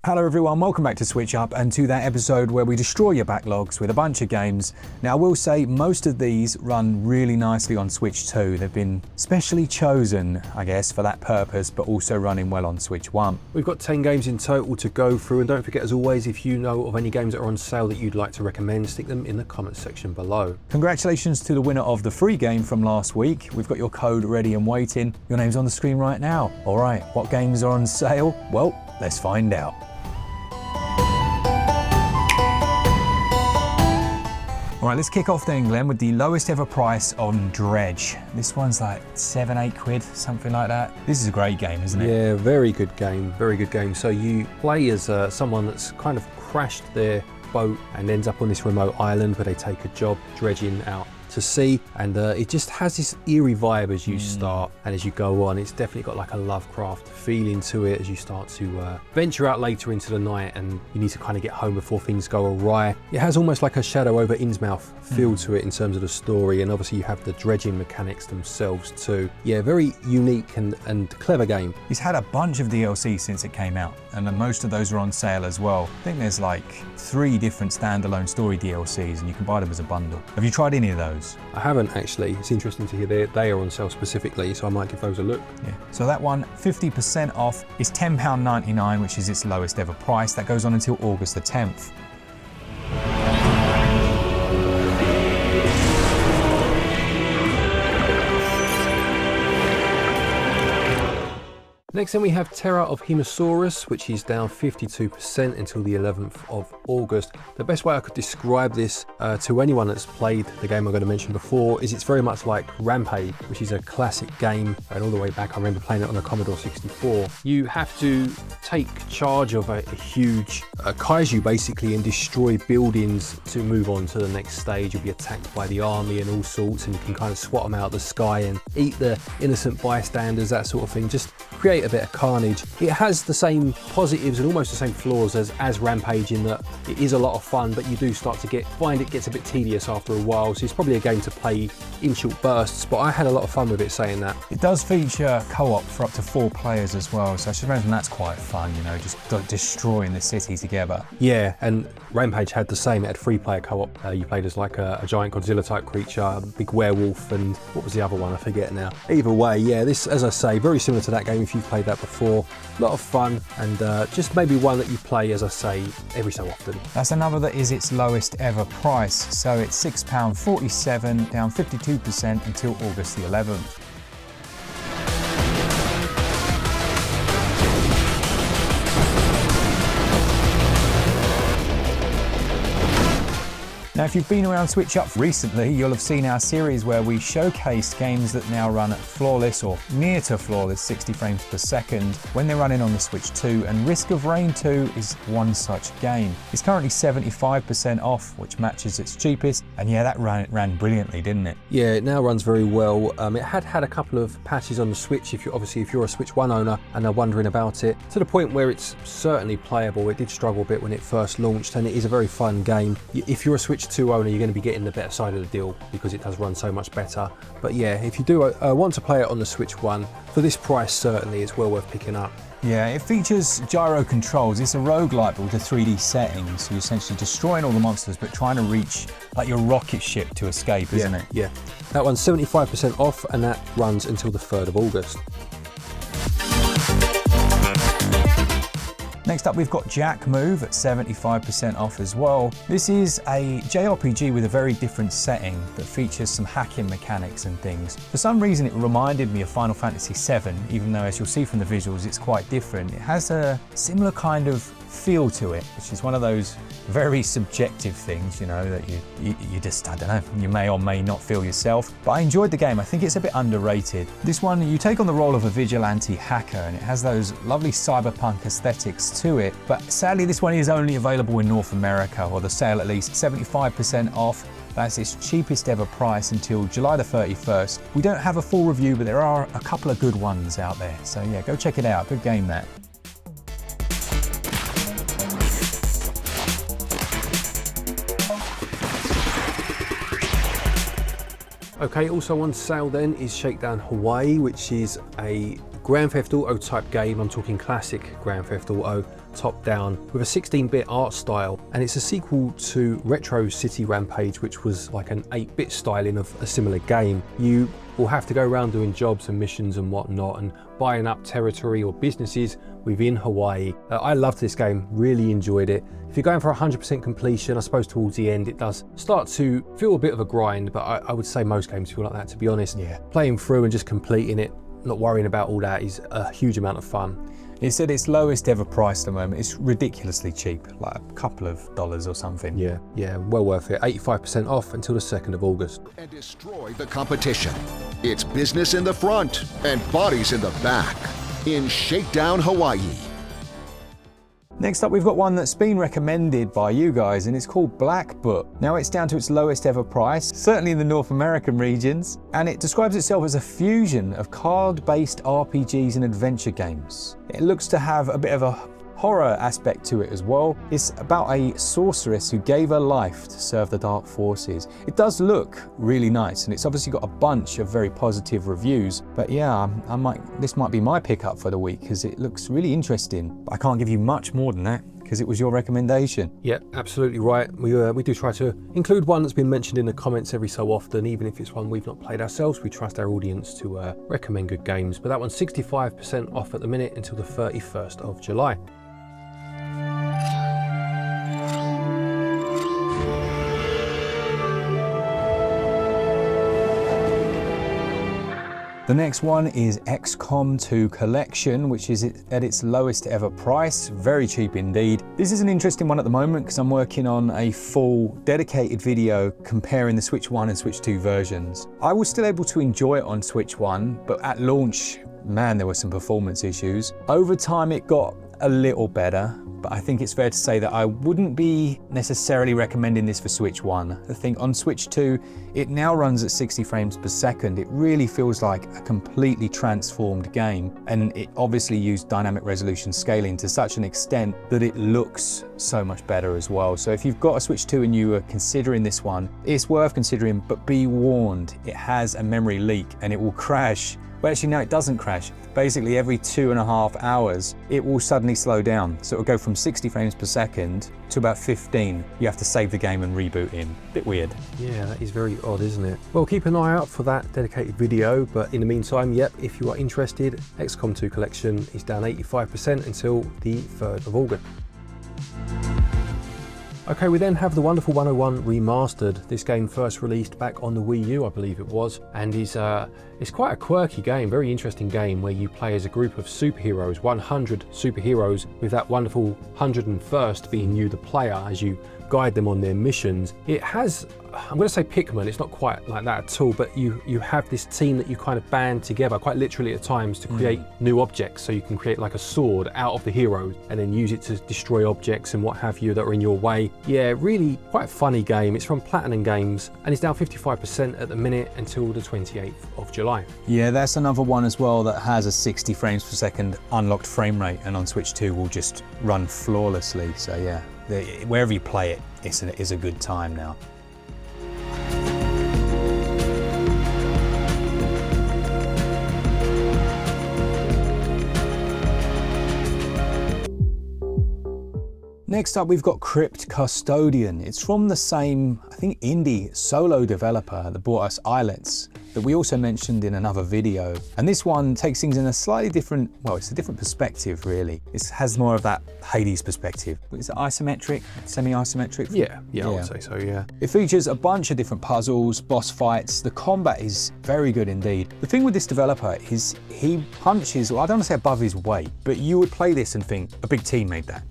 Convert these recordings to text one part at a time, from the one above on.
Hello everyone, welcome back to SwitchUp and to that episode where we destroy your backlogs with a bunch of games. Now I will say most of these run really nicely on Switch 2. They've been specially chosen, I guess, for that purpose, but also running well on Switch 1. We've got 10 games in total to go through, and don't forget, as always, if you know of any games that are on sale that you'd like to recommend, stick them in the comments section below. Congratulations to the winner of the free game from last week. We've got your code ready and waiting. Your name's on the screen right now. All right, what games are on sale? Well, let's find out. All right, let's kick off then, Glenn, with the lowest ever price on Dredge. This one's like 7, 8 quid, something like that. This is a great game, isn't it? Yeah, very good game, very good game. So you play as someone that's kind of crashed their boat and ends up on this remote island where they take a job dredging out to sea, and it just has this eerie vibe as you start, and as you go on it's definitely got like a Lovecraft feeling to it as you start to venture out later into the night and you need to kind of get home before things go awry. It has almost like a Shadow over Innsmouth feel to it in terms of the story, and obviously you have the dredging mechanics themselves too. Yeah, very unique and clever game. It's had a bunch of DLC since it came out, and most of those are on sale as well. I think there's like 3 different standalone story DLCs and you can buy them as a bundle. Have you tried any of those? I haven't actually. It's interesting to hear they are on sale specifically, so I might give those a look. Yeah. So that one, 50% off, is £10.99, which is its lowest ever price. That goes on until August the 10th. Next then we have Terror of Hemasaurus, which is down 52% until the 11th of August. The best way I could describe this to anyone that's played the game I'm going to mention before is it's very much like Rampage, which is a classic game, and all the way back I remember playing it on a Commodore 64. You have to take charge of a huge kaiju basically and destroy buildings to move on to the next stage. You'll be attacked by the army and all sorts, and you can kind of swat them out of the sky and eat the innocent bystanders, that sort of thing. Just create a bit of carnage. It has the same positives and almost the same flaws as Rampage in that it is a lot of fun, but you do start to find it gets a bit tedious after a while, so it's probably a game to play in short bursts, but I had a lot of fun with it, saying that. It does feature co-op for up to 4 players as well, so I should imagine that's quite fun, you know, just destroying the city together. Yeah, and Rampage had the same. It had 3-player co-op. You played as like a giant Godzilla type creature, a big werewolf, and what was the other one? I forget now. Either way, yeah, this, as I say, very similar to that game if you've played that before. A lot of fun, and just maybe one that you play, as I say, every so often. That's another that is its lowest ever price, so it's £6.47, down 52% until August the 11th. Now, if you've been around SwitchUp recently, you'll have seen our series where we showcase games that now run at flawless or near to flawless 60 frames per second when they're running on the Switch 2, and Risk of Rain 2 is one such game. It's currently 75% off, which matches its cheapest, and yeah, that ran brilliantly, didn't it? Yeah, it now runs very well. It had a couple of patches on the Switch, if you're a Switch 1 owner and are wondering about it, to the point where it's certainly playable. It did struggle a bit when it first launched, and it is a very fun game. If you're a Switch 2 owner, you're going to be getting the better side of the deal because it does run so much better. But yeah, if you do want to play it on the Switch 1, for this price certainly it's well worth picking up. Yeah, it features gyro controls. It's a roguelike but with the 3D settings, so you're essentially destroying all the monsters but trying to reach like your rocket ship to escape, isn't it? Yeah, that one's 75% off, and that runs until the 3rd of August. Next up, we've got Jack Move at 75% off as well. This is a JRPG with a very different setting that features some hacking mechanics and things. For some reason, it reminded me of Final Fantasy VII, even though, as you'll see from the visuals, it's quite different. It has a similar kind of feel to it, which is one of those very subjective things, you know, that you just, I don't know, you may or may not feel yourself. But I enjoyed the game. I think it's a bit underrated. This one, you take on the role of a vigilante hacker, and it has those lovely cyberpunk aesthetics to it. But sadly, this one is only available in North America, or the sale at least, 75% off. That's its cheapest ever price until July the 31st. We don't have a full review, but there are a couple of good ones out there. So yeah, go check it out. Good game, that. Okay, also on sale then is Shakedown Hawaii, which is a Grand Theft Auto type game. I'm talking classic Grand Theft Auto. top-down with a 16-bit art style, and it's a sequel to Retro City Rampage, which was like an 8-bit styling of a similar game. You will have to go around doing jobs and missions and whatnot and buying up territory or businesses within Hawaii. I loved this game, really enjoyed it. If you're going for 100% completion, I suppose towards the end it does start to feel a bit of a grind, but I would say most games feel like that, to be honest. Yeah. Playing through and just completing it, not worrying about all that, is a huge amount of fun. It's at its lowest ever price at the moment. It's ridiculously cheap, like a couple of dollars or something. Yeah, well worth it. 85% off until the 2nd of August. And destroy the competition. It's business in the front and bodies in the back in Shakedown, Hawaii. Next up, we've got one that's been recommended by you guys, and it's called Black Book. Now it's down to its lowest ever price, certainly in the North American regions, and it describes itself as a fusion of card-based RPGs and adventure games. It looks to have a bit of a horror aspect to it as well. It's about a sorceress who gave her life to serve the dark forces. It does look really nice, and it's obviously got a bunch of very positive reviews, but yeah, this might be my pickup for the week because it looks really interesting. I can't give you much more than that because it was your recommendation. Yeah, absolutely right. We do try to include one that's been mentioned in the comments every so often, even if it's one we've not played ourselves. We trust our audience to recommend good games, but that one's 65% off at the minute until the 31st of July. The next one is Xcom 2 Collection, which is at its lowest ever price. Very cheap indeed. This is an interesting one at the moment because I'm working on a full dedicated video comparing the Switch 1 and Switch 2 versions. I was still able to enjoy it on Switch 1, but at launch, man, there were some performance issues. Over time, it got a little better, but I think it's fair to say that I wouldn't be necessarily recommending this for Switch 1. I think on Switch 2, it now runs at 60 frames per second. It really feels like a completely transformed game, and it obviously used dynamic resolution scaling to such an extent that it looks so much better as well. So if you've got a Switch 2 and you are considering this one, it's worth considering, but be warned, it has a memory leak and it will crash. Well, actually, no, it doesn't crash. Basically, every 2.5 hours, it will suddenly slow down. So it'll go from 60 frames per second to about 15. You have to save the game and reboot in. Bit weird. Yeah, that is very odd, isn't it? Well, keep an eye out for that dedicated video. But in the meantime, yep, if you are interested, Xcom 2 Collection is down 85% until the 3rd of August. Okay, we then have the wonderful 101 Remastered. This game first released back on the Wii U, I believe it was, and it's quite a quirky game, very interesting game where you play as a group of superheroes, 100 superheroes, with that wonderful 101st being you, the player, as you guide them on their missions. It has, I'm going to say Pikmin, it's not quite like that at all, but you have this team that you kind of band together, quite literally at times, to create new objects. So you can create like a sword out of the heroes and then use it to destroy objects and what have you that are in your way. Yeah, really quite a funny game. It's from Platinum Games and it's down 55% at the minute until the 28th of July. Yeah, that's another one as well that has a 60 frames per second unlocked frame rate, and on Switch 2 will just run flawlessly. So yeah, wherever you play it, it's a good time now. Next up, we've got Crypt Custodian. It's from the same, I think, indie solo developer that brought us Islets, that we also mentioned in another video. And this one takes things in a slightly different, well, it's a different perspective, really. It has more of that Hades perspective. Is it isometric, semi-isometric? Yeah, I would say so, yeah. It features a bunch of different puzzles, boss fights. The combat is very good indeed. The thing with this developer is he punches, well, I don't want to say above his weight, but you would play this and think, a big team made that.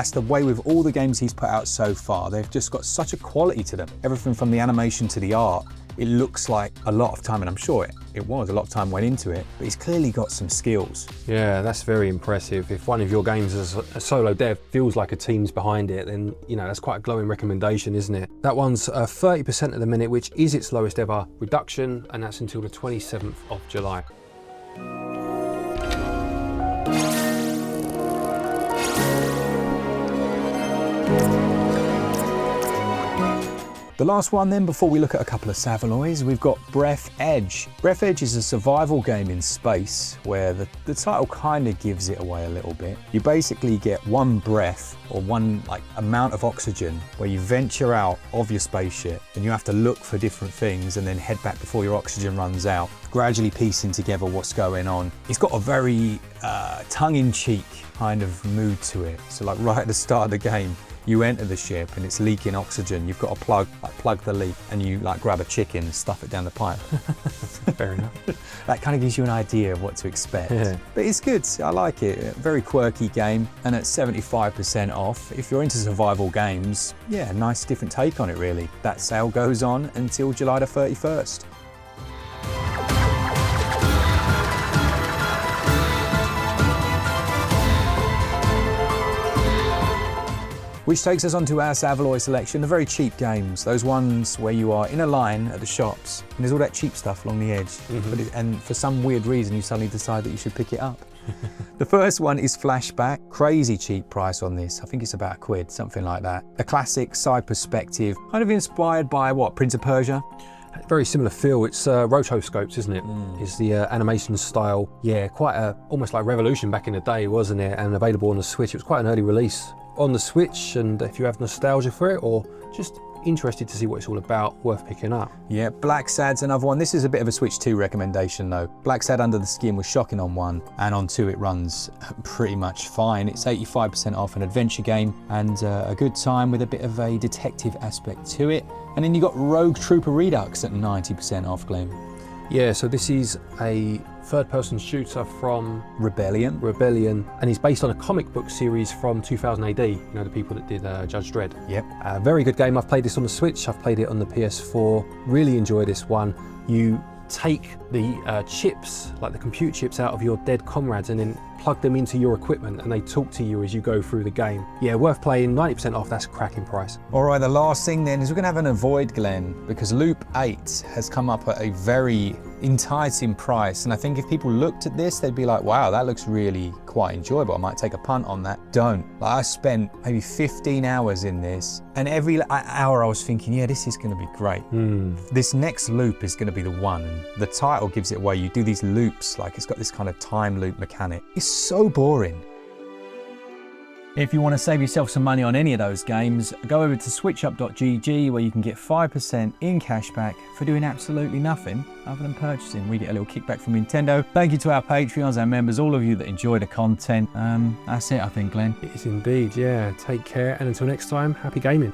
That's the way with all the games he's put out so far. They've just got such a quality to them. Everything from the animation to the art. It looks like a lot of time, and I'm sure it was, a lot of time went into it, but he's clearly got some skills. Yeah, that's very impressive. If one of your games as a solo dev feels like a team's behind it, then, you know, that's quite a glowing recommendation, isn't it? That one's 30% at the minute, which is its lowest ever reduction, and that's until the 27th of July. The last one then, before we look at a couple of Savaloys, we've got Brethedge. Brethedge is a survival game in space where the title kind of gives it away a little bit. You basically get one breath or one amount of oxygen where you venture out of your spaceship and you have to look for different things and then head back before your oxygen runs out, gradually piecing together what's going on. It's got a very tongue-in-cheek kind of mood to it. So like right at the start of the game, you enter the ship and it's leaking oxygen. You've got to plug the leak and you grab a chicken and stuff it down the pipe. Fair enough. That kind of gives you an idea of what to expect. Yeah. But it's good, I like it. Very quirky game and at 75% off. If you're into survival games, yeah, nice different take on it really. That sale goes on until July the 31st. Which takes us onto our Savaloy selection, the very cheap games, those ones where you are in a line at the shops and there's all that cheap stuff along the edge, and for some weird reason you suddenly decide that you should pick it up. The first one is Flashback, crazy cheap price on this, I think it's about £1, something like that. A classic side perspective, kind of inspired by what, Prince of Persia? Very similar feel. It's rotoscopes, isn't it? Is the animation style. Yeah, quite almost like Revolution back in the day, wasn't it? And available on the Switch. It was quite an early release on the Switch, and if you have nostalgia for it or just interested to see what it's all about, worth picking up. Yeah, Black Sad's another one. This is a bit of a Switch 2 recommendation though. Black Sad Under the Skin was shocking on 1, and on 2 it runs pretty much fine. It's 85% off, an adventure game and a good time with a bit of a detective aspect to it. And then you got Rogue Trooper Redux at 90% off, Glen. Yeah, so this is a third-person shooter from Rebellion, and he's based on a comic book series from 2000 AD, you know, the people that did Judge Dredd. Yep. Very good game. I've played this on the Switch, I've played it on the PS4, really enjoy this one. You take the chips, like the computer chips, out of your dead comrades and then plug them into your equipment and they talk to you as you go through the game. Yeah, worth playing, 90% off, that's a cracking price. All right, the last thing then is we're gonna have an avoid, Glen, because Loop 8 has come up at a very enticing price. And I think if people looked at this, they'd be like, wow, that looks really quite enjoyable. I might take a punt on that. Don't. Like, I spent maybe 15 hours in this and every hour I was thinking, yeah, this is gonna be great. This next loop is gonna be the one. The title gives it away. You do these loops, like it's got this kind of time loop mechanic. It's so boring. If you want to save yourself some money on any of those games, go over to switchup.gg where you can get 5% in cashback for doing absolutely nothing other than purchasing. We get a little kickback from Nintendo. Thank you to our Patreons, our members, all of you that enjoy the content. That's it, I think, Glen. It is indeed, yeah. Take care, and until next time, happy gaming.